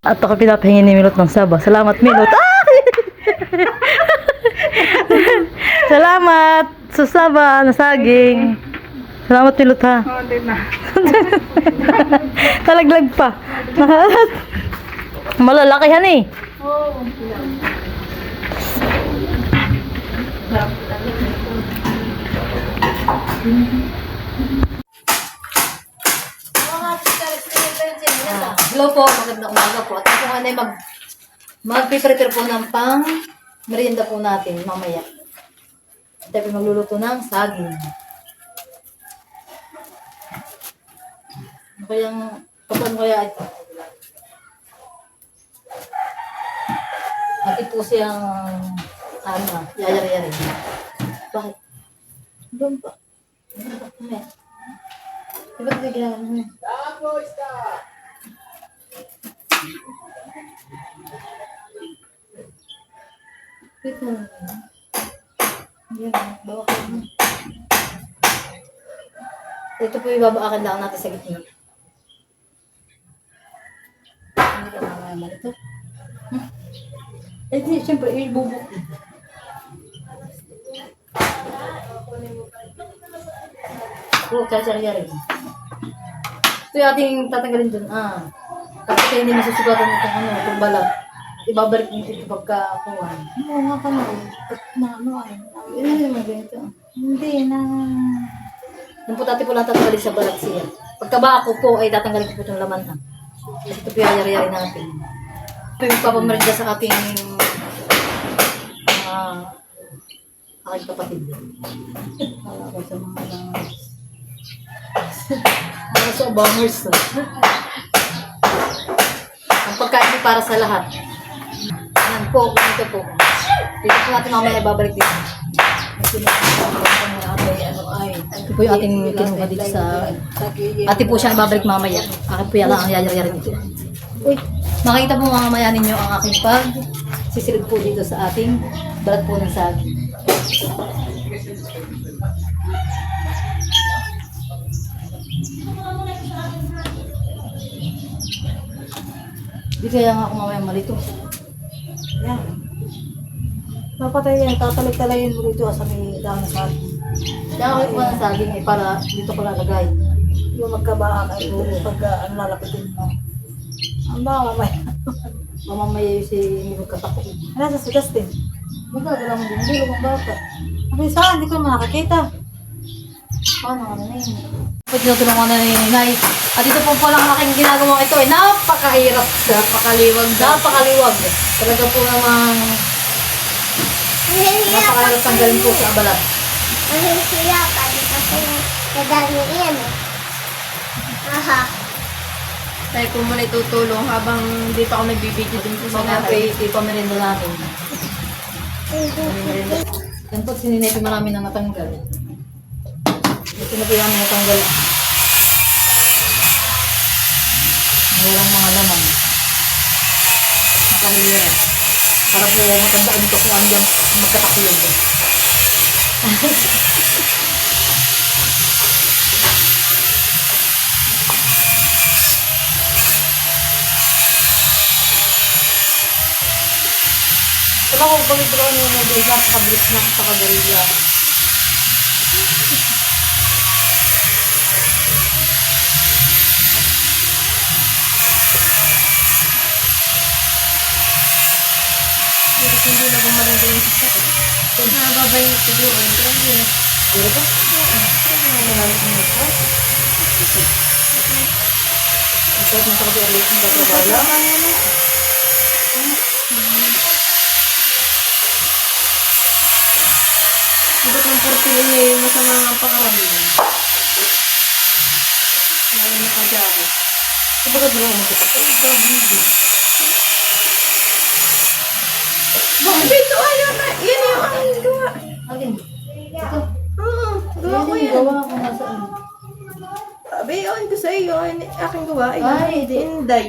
At ako pinapahingi ni Milot ng saba. Salamat, Milot. Ah! Salamat sa saba na saging. Salamat, Milot, ha. Talaglag pa. Malalakihan eh. Hello po, magandang umaga po. At ako nga na mag-prepare po ng pang merienda po natin mamaya. At tayo magluluto ng saging. Ano kayang, paano kaya ito? Atin po siyang, yayari-yari. Bakit? Doon pa. Ano? Diba ito ginagawa mo? Wait mo. Yan, bawa ka mo. Ito po ibabaakan lang natin sa gitna. Hindi ka mamayaman ito. Eh di, siyempre, ibubuk. Tsari-tsari. Ito yung ating tatanggalin dun. Kasi kayo hindi masusugatan itong itong balat. Ibabalik mo ito pagkakuha. Oo nga ka na. Ano ay? Ganito. Hindi na. Yung po dati po lang tatanggalin sa balat siya. Pagkaba ako po ay tatanggalin ko po itong laman. Kasi ito po yung yari-yari natin. Ito yung papamarida sa ating aking kapatid. Wala ko sa mga sa bombers. Ang pagkain po para sa lahat. Yan po, ito po. Dito po natin mamaya ibabalik dito. Ito po yung ating kinuha dito sa... Ating po siyang ibabalik mamaya. Akin po yan lang ang yayari-yari dito. Uy, makita po mamaya ninyo ang aking sisilid po dito sa ating balat po ng saging. Di kaya nga ako mamaya malito. Yan. Napatay yan. Tatalik-talayin mo dito sa may dahon na saging. Kaya ako po ng saging para dito ko lalagay. Yung magkabaa kayo pag lalapitin mo. Ang baka mamaya. Mamamaya yung si magkatako. Nasa si Dustin. Magagala mo din. Hindi lumang bata. Sabi saan? Hindi ko naman nakakita. Paano na yun? Tinutulungan na ni Nay. At ito po pala ang aking ginagawa ito ay napakahirap. Napakaliwag. Talaga po namang napakahirap tanggalin po sa balat. Ang siya, pwede kasi nadami yan eh. Aha. Tayo po muna itutulong habang dito ako nagbibideo din po sa Mamaya po natin. ipamerienda natin. Yan po, sininay po marami na natanggal. Ito na po yung aming natanggal. Walang mga laman. Nakahirap. Para po matandaan ko kung ano dyan magkatakulog. Diba kung pag-draw niyo mo doon sa kabrit na sa kagarilla? Hindi na gumaling din sa sakit. Nababay yung siguro. Hindi. Pero po? Ito yung sa kagarilla ng kagarilla. Ito kung portila niya yung masama ng pakaramihan. Lalo na kajari. Ito ba draw mo ito? Ito, hindi. Bakit ito? Ayaw na. Yan yung aking gawa. Alin? Ito. Oo, gawa ko Yan yung yan. gawa ko nasaan. Sabi, yun ko sa iyo. Yung aking gawa. Ay, di. Inday.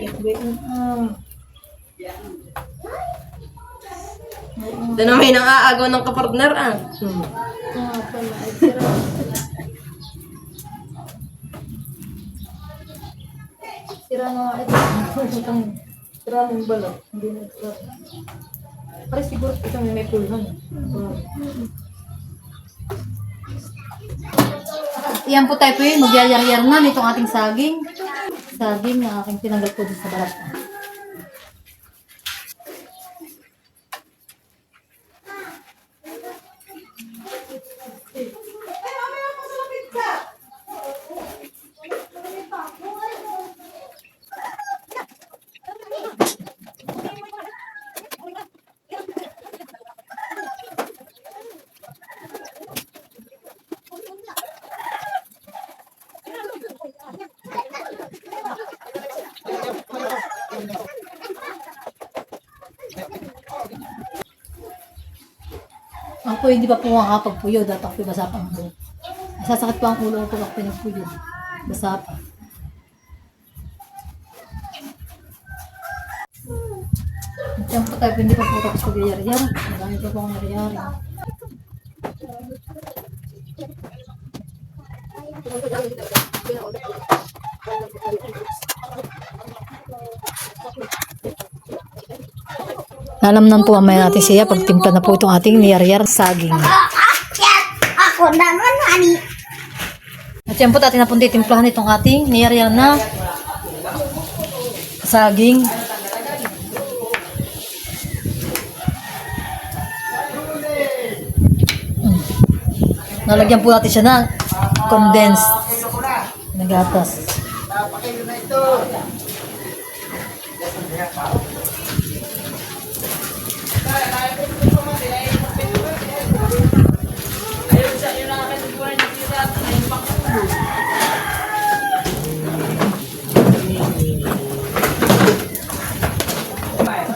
Ito na may nang-aagaw ng kapartner ah. Sira na nga ito. Maraming balak. Hindi na ito. Pare siguro ito may pulhan. Iyan po tayo po yun. Magyayar-yar na nitong ating saging. Saging na aking tinanggal po dun sa balat. Ako hindi pa po makakapagpuyo dahil ako basa pa ang buhok. Sasakit pa ang ulo ko pag ako pinagpuyo. Basa pa. Diyan po tayo, hindi pa po tapos pag-yari-yari. Marami pa po akong yari-yari. Lalamnan po mamaya natin siya pag timpla na po itong ating niyar-yar saging. Ako naman, honey. At yan po natin napunti timplahan itong ating niyar-yar na saging. Nalagyan po natin siya ng condensed na gatas.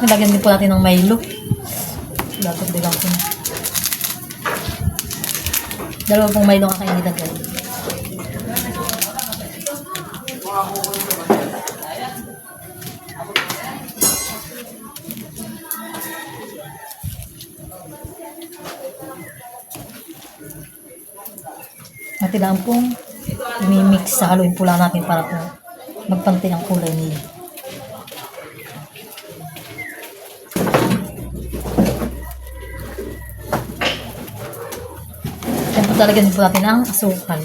Nilagyan din po natin ng Milo. Dapat bilang ko na. Dalawa pong Milo ang kakainitan ko. At lang pong imimix sa haluin po lang natin para po magpantay ang kulay niya. Yan po talaga din po natin ang asukal.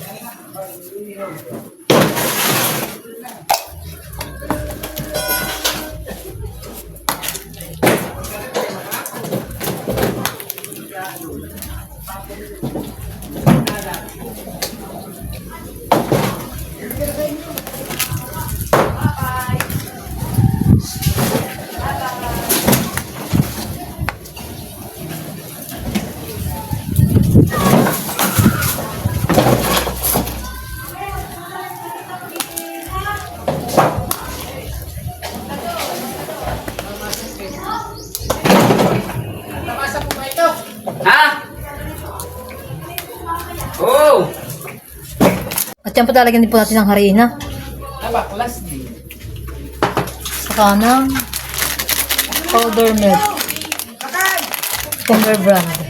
At yan po talaga din po natin ang harina. Baklas din. Saka ng powder milk. Comer brand.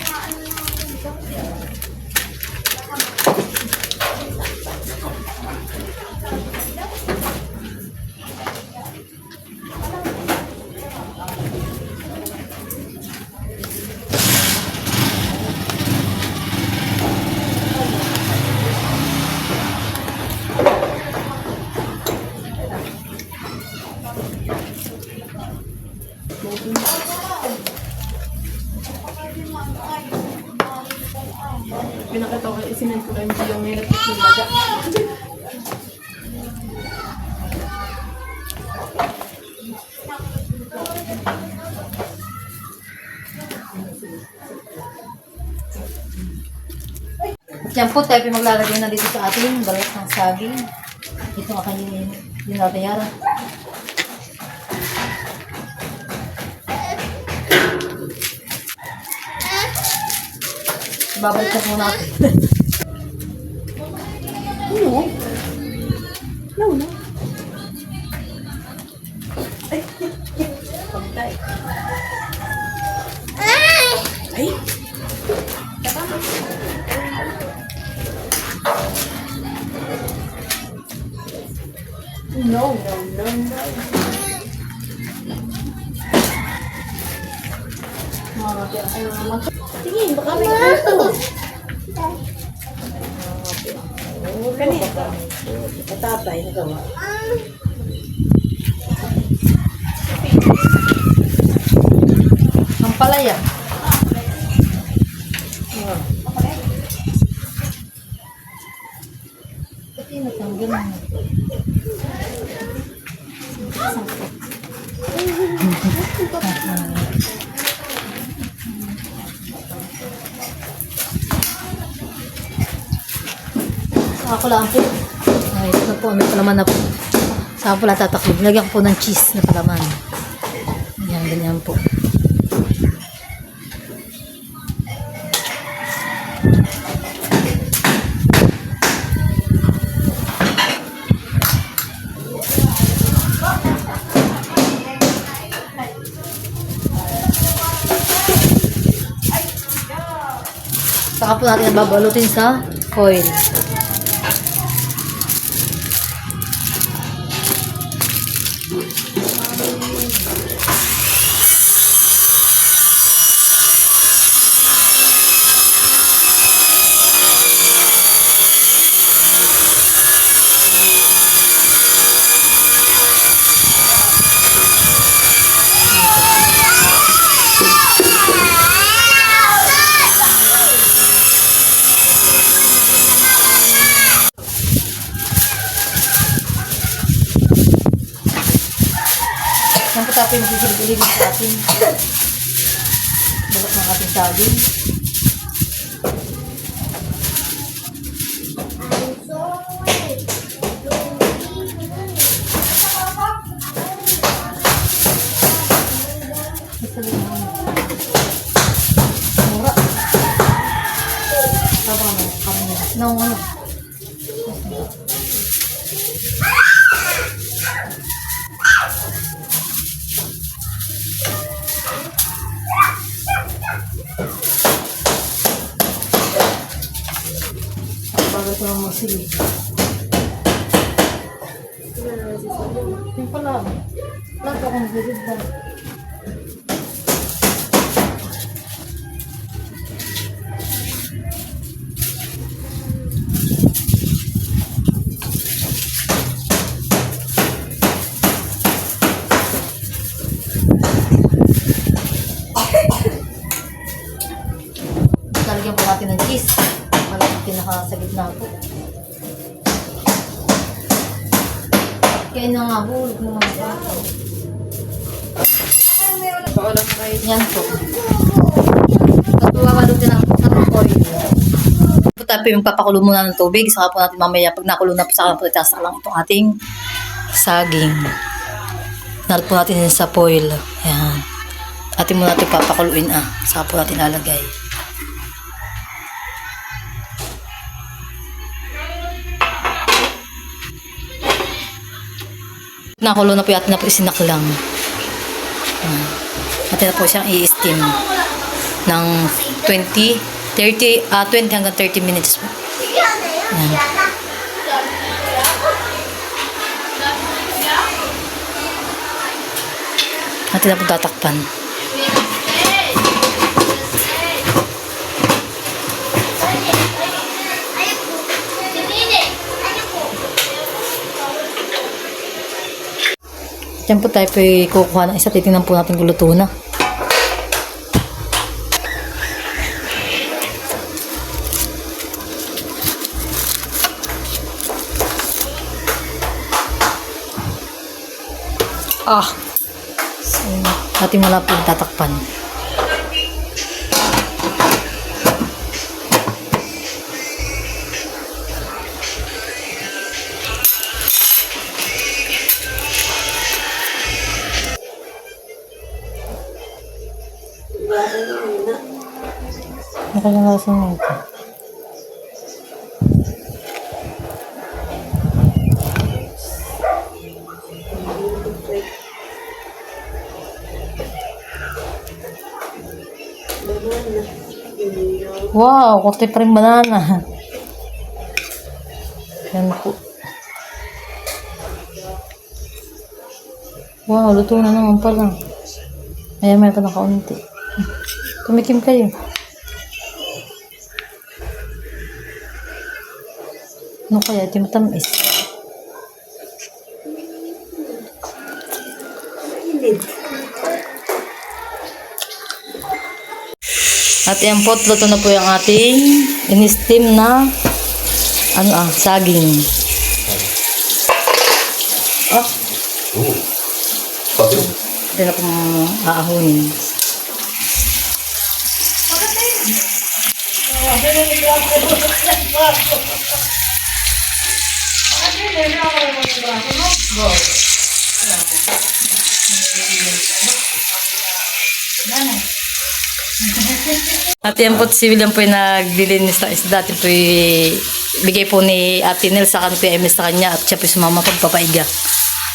Pinakita ko, isinend ko lang yung minute ng baga. Yan po tayo maglalagay na dito sa ating balat ng saging. Ito ang kanyang dinatayaran. Babalik na po natin. Tingin, baka may ito. Kanina. Katatay, nagawa. Ang palaya. Pati natanggal na. Ako lang po. Ay, ito na po. May palaman na po. Saka po lang tataklog. Lagyan ko po ng cheese na palaman. Ganyan, ganyan po. Saka po natin babalutin sa foil. Yan po tayo yung magsisilip sa ating bulok ng ating saging. Mura. Tama mo, kami. No, ano? Bago ito ang masilip. Yung pala. Lahat ako nagsilip ba? Lalagyan po natin ng cheese. Malapit pinaka sa gitna po. Kaya na nga, hulog naman sa akin. Yan po. Pagpapalutin ang oil. Po tayo po yung papakulo muna ng tubig. Saka po natin mamaya, pag nakulo na po, saka po itaas lang itong ating saging. Nalat po natin yun sa foil. Yan. Atin muna natin papakuluin saka po natin lalagay. Nakulo na po atin na po isinaklang. Atin na po siyang i-steam ng 20 hanggang 30 minutes po. Yan. Atin na po tatakpan. Diyan po tayo po kukuha ng isa. Titingnan po natin kung luto na. So, natin muna po tatakpan. Nakalalasan mo ito. Wow, kote pa rin banana. Yan po. Wow, luto na naman pala. Ayan, may pa na kaunti. Tumikim kayo. Ano kaya? Di matamis. At yan po, luto na po yung ating in-steam na saging. Ito na pong aahunin. At yan po, si William po yung naglilinis ng isda. Ito po bigay po ni Ate Nel sa kanila PMS sa kanya at siya po sumama pagpapaiga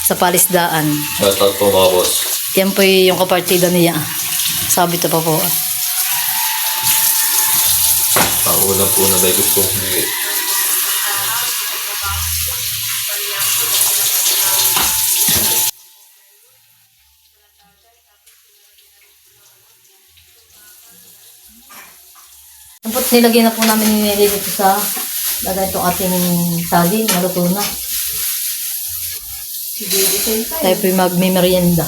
sa palisdaan. Shoutout po mga boss. Yan po yung kapartida niya. Sabi ito pa po. Pauna po na may gustong hindi. Yan po, nilagyan na po namin dito sa lagay itong ating saging. Maluto na. Tayo po yung magmimerienda.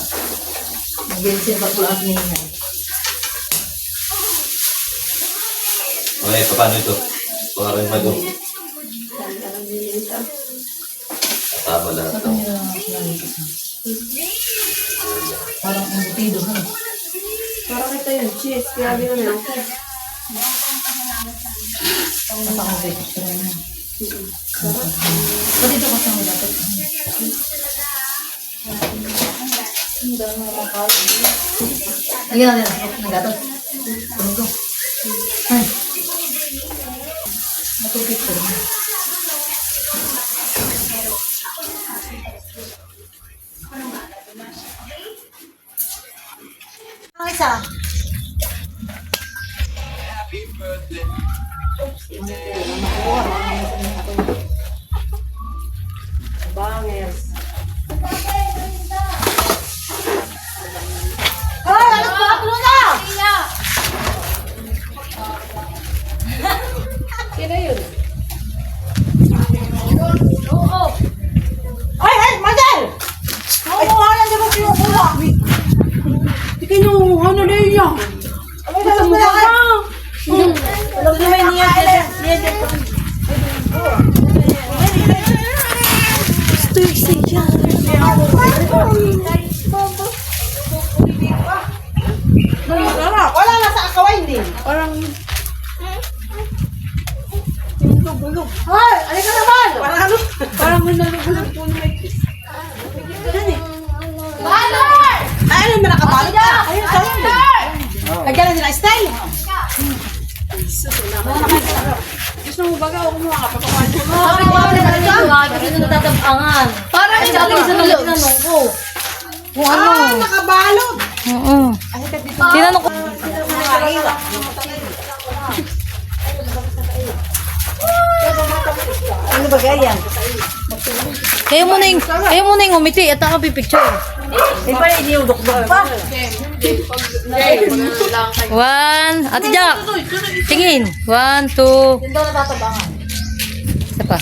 Mag-iisin pa po ang ninay. Okay, paano ito? Parang mag tama lahat ito. Parang embutido. Parang ito yun, cheese. Kaya binunod. Pwede ito kasama dapat. Lagyan natin ng gatos. Kunin ko. Ay. Matupit ko rin. Ang isa. Bangers. Hoy, ano ba? Ano na? Sino yun? Ay, Madel! Nakukuha na di ba pinukula? Di kinuha na niya. Ay, dalas mo yan. Alam mo may niya. Wala na sa akawain din. Parang... Hoy, alika naman! Parang ano? Parang may nalugulog po na may kiss. Balor! Ay, ano naman nakabalot ka? Ayun, ayun. Lagyan na nila style. Gusto mo baga ako kumuha ka? Papakuhan mo. Sabi ko na kasi na natatabangan. Parang yung sabi sa mga tinanong ko. Kung ano. Ah, nakabalot. Oo. Tinanong ko. Ano ba ganyan? Kayo muna yung umiti at ako pipicture. Eh, parang iniudok-dok pa. One. Ate Jack. Tingin. 1, 2. Hindi daw natatabangan. Isa pa.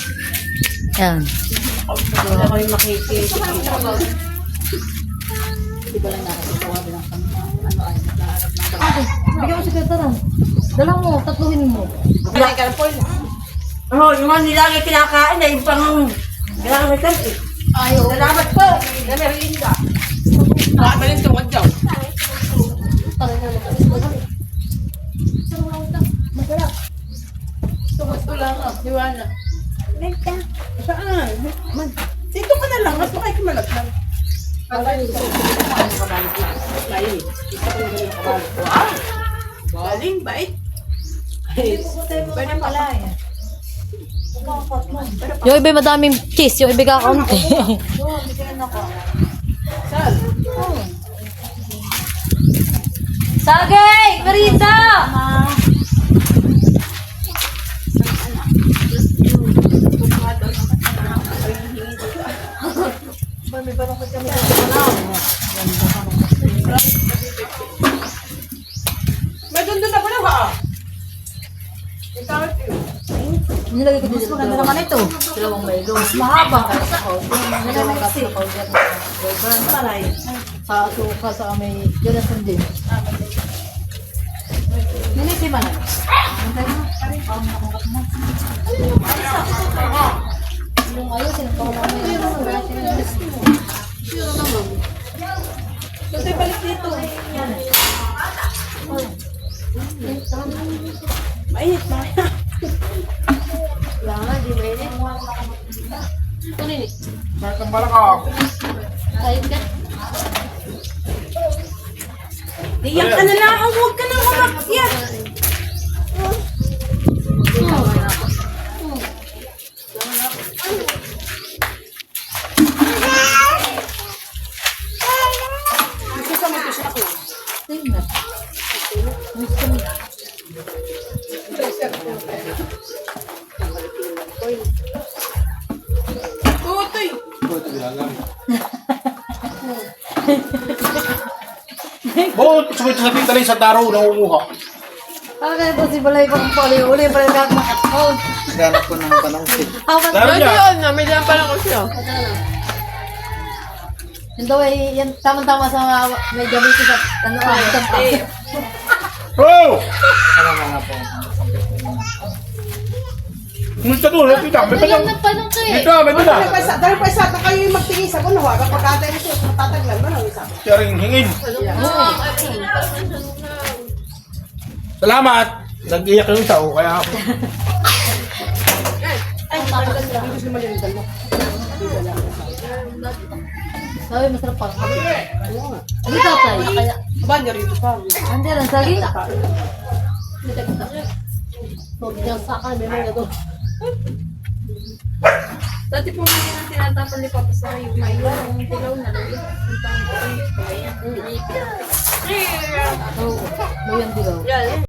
Yan. Wala ko yung makikita. Bigyan mo si Kataran. Dala mo, tatluhin mo. Wala ka na po. Oh, yung mga nilagay kinakain na yung pang... Kailangan may kanti. Ayaw. Salamat po. Namerinda. Bakit ba yung tungkod daw? Tungkod ko lang ah. Liwana. Saan? Dito ka na lang. Mas makikimalag lang. Galing, bait. Pwede pala eh. Yung iba madaming cheese, yung iba kakaunti. Sagay! Marita! May doon Nilagay ko din Mas maganda naman ito. dalawang mailo. Mas mahaba. Dalawang cup na powder. Malay. Sa suka sa may ganasan din. Nilisi ba na? Yung ayusin, pangalaman Kasi balik dito. Mainit na. Wala, di mainit. Kuninit. Bakang balakaw. Kahit ka. Iyak ka na lang. Huwag ka na umakyat. Tutoy. Bukod sa ito sa tintalay sa daraw na umuha. kaya po si Balay pang uli pa rin ako makatawag. Ganap ko ng panangkit. Daraw niya. Yun, may dyan pa lang ko siya. Yun daw ay, yan tamang-tama sa may gamit sa ano isang Eh, Oh! Ano mga po? Kumusta doon? Dito, may padang. Dito, may padang. Dahil pa isa, kayo yung magtingin sa kuno. Kapag atay mo siya, matataglan mo ng isa. Sharing hingin. Salamat. Nag-iyak yung tao, kaya ako. Gusto naman yung dal mo. Sabi, masarap pa. Ano tatay? Kaya, Ba, niya rito pa. hindi lang, saging. Huwag niya sa akin, may mga to. dati po hindi na tinatapon ni Papa sa yung mayo. Yung tilaw na lang. Oo, may yan dilaw.